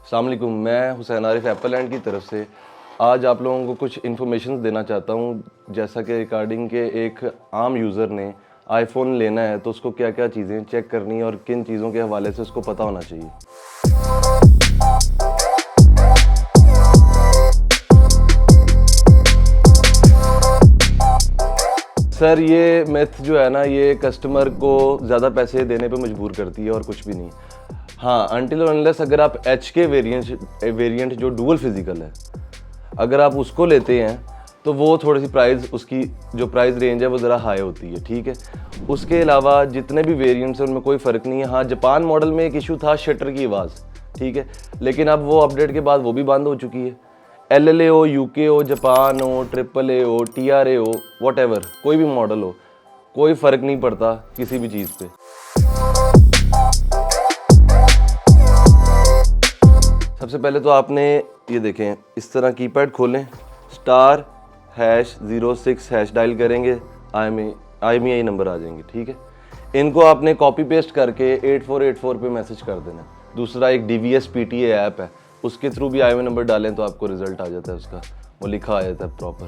अस्सलाम वालेकुम, मैं हुसैन आरिफ एप्पल लैंड की तरफ से आज आप लोगों को कुछ इन्फॉर्मेशन देना चाहता हूँ। जैसा कि रिगार्डिंग के एक आम यूज़र ने आईफ़ोन लेना है तो उसको क्या क्या चीज़ें चेक करनी है और किन चीज़ों के हवाले से उसको पता होना चाहिए। सर ये मेथ जो है ना, ये कस्टमर को ज़्यादा पैसे देने पे मजबूर करती है और कुछ भी नहीं। हाँ, अनटिल और अनलेस अगर आप एच के वेरिएंट जो डुअल फिजिकल है, अगर आप उसको लेते हैं तो वो थोड़ी सी प्राइस, उसकी जो प्राइस रेंज है वो ज़रा हाई होती है, ठीक है। उसके अलावा जितने भी वेरिएंट्स हैं उनमें कोई फ़र्क नहीं है। हाँ, जापान मॉडल में एक इशू था शटर की आवाज़, ठीक है, लेकिन अब वो अपडेट के बाद वो भी बंद हो चुकी है। LLA हो, UK हो, जापान हो, AAA हो, TRA हो, वॉटेवर, कोई भी मॉडल हो, कोई फ़र्क नहीं पड़ता किसी भी चीज़ पे। सबसे पहले तो आपने ये देखें, इस तरह कीपैड खोलें, *#06# डायल करेंगे, IMEI नंबर आ जाएंगे, ठीक है। इनको आपने कॉपी पेस्ट करके 8484 पे मैसेज कर देना। दूसरा एक DVS PTA ऐप है, उसके थ्रू भी IMEI नंबर डालें तो आपको रिजल्ट आ जाता है, उसका वो लिखा आ जाता है प्रॉपर।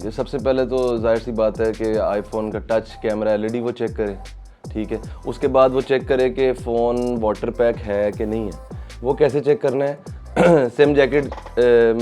ये सबसे पहले तो जाहिर सी बात है कि आईफोन का टच कैमरा LED वो चेक करें, ठीक है। उसके बाद वो चेक करें कि फ़ोन वाटर पैक है कि नहीं है। वो कैसे चेक करना है? सिम जैकेट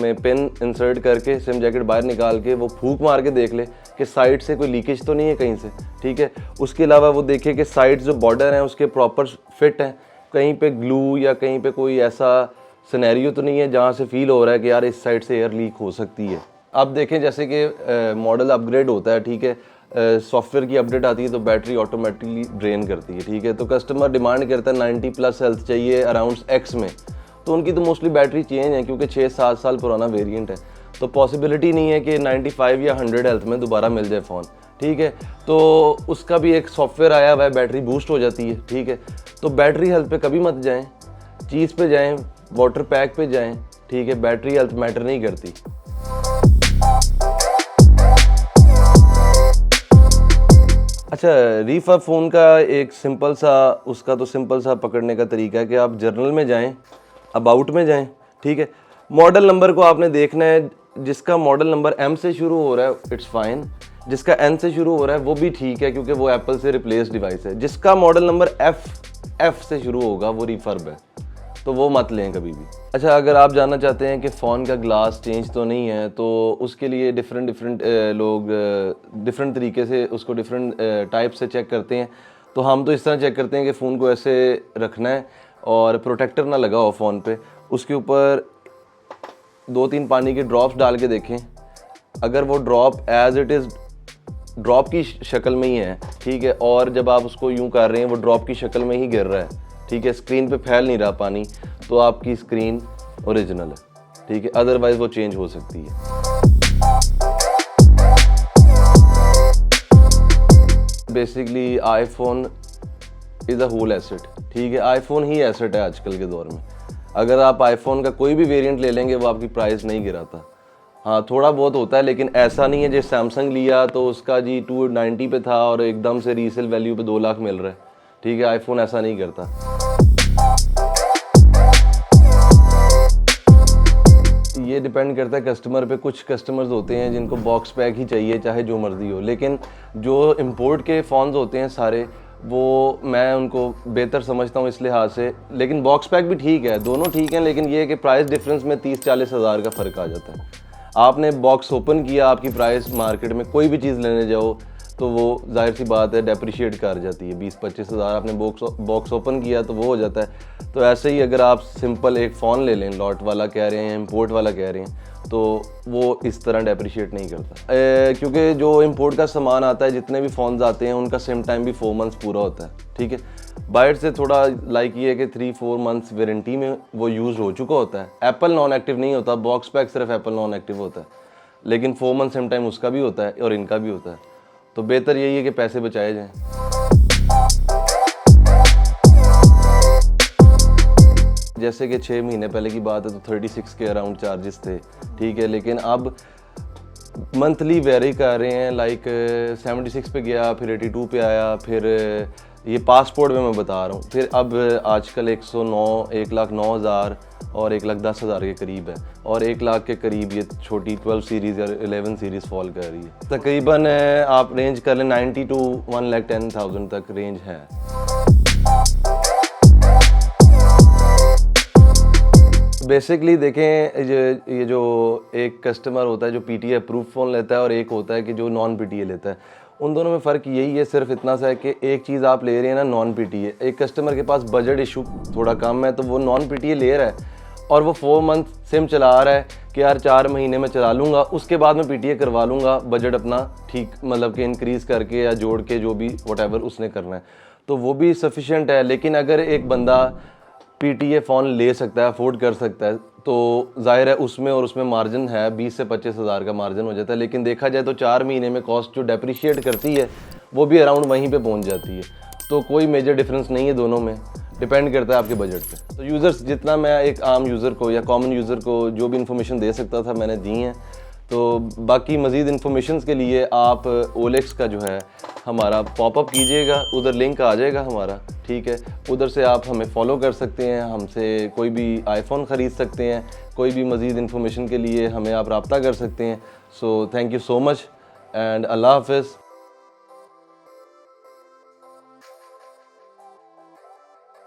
में पिन इंसर्ट करके सिम जैकेट बाहर निकाल के वो फूंक मार के देख ले कि साइड से कोई लीकेज तो नहीं है कहीं से, ठीक है। उसके अलावा वो देखे कि साइड जो बॉर्डर हैं उसके प्रॉपर फिट हैं, कहीं पे ग्लू या कहीं पे कोई ऐसा सिनेरियो तो नहीं है जहाँ से फील हो रहा है कि यार इस साइड से एयर लीक हो सकती है। अब देखें जैसे कि मॉडल अपग्रेड होता है, ठीक है, सॉफ्टवेयर की अपडेट आती है तो बैटरी ऑटोमेटिकली ड्रेन करती है, ठीक है। तो कस्टमर डिमांड करता है 90+ हेल्थ चाहिए अराउंड X में, तो उनकी तो मोस्टली बैटरी चेंज है क्योंकि 6-7 साल पुराना वेरिएंट है, तो पॉसिबिलिटी नहीं है कि 95 या 100 हेल्थ में दोबारा मिल जाए फ़ोन, ठीक है। तो उसका भी एक सॉफ्टवेयर आया हुआ है, बैटरी बूस्ट हो जाती है, ठीक है। तो बैटरी हेल्थ पे कभी मत जाएं, चीज़ पे जाएं, वाटर पैक पे जाएं, ठीक है। बैटरी हेल्थ मैटर नहीं करती। अच्छा, रीफर्ब फ़ोन का एक सिंपल सा पकड़ने का तरीका है कि आप जर्नल में जाएं, अबाउट में जाएं, ठीक है। मॉडल नंबर को आपने देखना है, जिसका मॉडल नंबर M से शुरू हो रहा है इट्स फाइन, जिसका N से शुरू हो रहा है वो भी ठीक है क्योंकि वो एप्पल से रिप्लेस डिवाइस है। जिसका मॉडल नंबर F से शुरू होगा वो रीफर्ब है, तो वो मत लें कभी भी। अच्छा, अगर आप जानना चाहते हैं कि फ़ोन का ग्लास चेंज तो नहीं है, तो उसके लिए डिफरेंट लोग डिफरेंट तरीके से उसको डिफरेंट टाइप से चेक करते हैं। तो हम तो इस तरह चेक करते हैं कि फ़ोन को ऐसे रखना है और प्रोटेक्टर ना लगा हो फ़ोन पे, उसके ऊपर 2-3 पानी के ड्रॉप्स डाल के देखें। अगर वो drop as it is drop की शक्ल में ही है, ठीक है, और जब आप उसको यूं कर रहे हैं वो ड्रॉप की शक्ल में ही गिर रहा है, ठीक है, स्क्रीन पे फैल नहीं रहा पानी, तो आपकी स्क्रीन ओरिजिनल है, ठीक है। अदरवाइज वो चेंज हो सकती है। Basically iPhone is a whole asset, ठीक है। आईफोन ही एसेट है आजकल के दौर में। अगर आप आईफोन का कोई भी वेरिएंट ले लेंगे वो आपकी प्राइस नहीं गिराता। हाँ, थोड़ा बहुत होता है, लेकिन ऐसा नहीं है जैसे सैमसंग लिया तो उसका जी 290 पे था और एकदम से रीसेल वैल्यू पे 2 लाख मिल रहा है, ठीक है। आईफोन ऐसा नहीं करता। ये डिपेंड करता है कस्टमर पे। कुछ कस्टमर्स होते हैं जिनको बॉक्स पैक ही चाहिए चाहे जो मर्जी हो, लेकिन जो इंपोर्ट के फ़ोन्स होते हैं सारे, वो मैं उनको बेहतर समझता हूँ इस लिहाज से। लेकिन बॉक्स पैक भी ठीक है, दोनों ठीक हैं, लेकिन ये है कि प्राइस डिफरेंस में 30-40 हज़ार का फ़र्क आ जाता है। आपने बॉक्स ओपन किया, आपकी प्राइस मार्केट में कोई भी चीज़ लेने जाओ तो वो जाहिर सी बात है डेप्रिशिएट कर जाती है। 20-25 हज़ार आपने बॉक्स ओपन किया तो वो हो जाता है। तो ऐसे ही अगर आप सिंपल एक फ़ोन ले लें, लॉट वाला कह रहे हैं, इंपोर्ट वाला कह रहे हैं, तो वो इस तरह डेप्रिशिएट नहीं करता। क्योंकि जो इंपोर्ट का सामान आता है, जितने भी फ़ोन्स आते हैं उनका सेम टाइम भी 4 मंथ्स पूरा होता है, ठीक है। बाहर से थोड़ा लाइक ये है कि 3-4 मंथ्स वारंटी में वो यूज़ हो चुका होता है। एप्पल नॉन एक्टिव नहीं होता, बॉक्स पैक सिर्फ एप्पल नॉन एक्टिव होता है, लेकिन 4 मंथ सेम टाइम उसका भी होता है और इनका भी होता है। तो बेहतर यही है कि पैसे बचाए जाएं। जैसे कि 6 महीने पहले की बात है तो 36 के अराउंड चार्जेस थे, ठीक है, लेकिन अब मंथली वेरी कर रहे हैं। लाइक 76 पे गया, फिर 82 पे आया, फिर ये पासपोर्ट में मैं बता रहा हूँ। फिर अब आजकल 109, 1,09,000 और 1,10,000 के करीब है, और 1 लाख के करीब ये छोटी 12 सीरीज़ या 11 सीरीज़ फॉल कर रही है। तकरीबन आप रेंज कर लें 90 to 1,10,000 तक रेंज है। बेसिकली देखें, ये जो एक कस्टमर होता है जो PTA अप्रूव फ़ोन लेता है और एक होता है कि जो नॉन PTA लेता है, उन दोनों में फ़र्क यही है, सिर्फ इतना सा है कि एक चीज़ आप ले रहे हैं ना नॉन PTA, एक कस्टमर के पास बजट इशू थोड़ा कम है तो वो नॉन PTA ले रहा है और वो 4 मंथ सिम चला रहा है कि यार 4 महीने में चला लूँगा, उसके बाद मैं PTA करवा लूँगा, बजट अपना ठीक मतलब कि इंक्रीज़ करके या जोड़ के जो भी व्हाटएवर उसने करना है, तो वो भी सफिशेंट है। लेकिन अगर एक बंदा PTA फ़ोन ले सकता है, अफोर्ड कर सकता है, तो ज़ाहिर है उसमें और उसमें मार्जिन है, 20 से 25 हज़ार का मार्जिन हो जाता है। लेकिन देखा जाए तो 4 महीने में कॉस्ट जो डेप्रिशिएट करती है वो भी अराउंड वहीं पे पहुंच जाती है, तो कोई मेजर डिफरेंस नहीं है दोनों में, डिपेंड करता है आपके बजट पे। तो यूज़र्स, जितना मैं एक आम यूज़र को या कॉमन यूज़र को जो भी इन्फॉर्मेशन दे सकता था मैंने दी हैं। तो बाकी मज़ीद इन्फॉर्मेशन के लिए आप OLX का जो है हमारा पॉपअप कीजिएगा, उधर लिंक आ जाएगा हमारा, ठीक है। उधर से आप हमें फॉलो कर सकते हैं, हमसे कोई भी आईफ़ोन ख़रीद सकते हैं, कोई भी मज़ीद इन्फॉर्मेशन के लिए हमें आप रब्ता कर सकते हैं। So thank you so much and अल्लाह हाफ़िज़।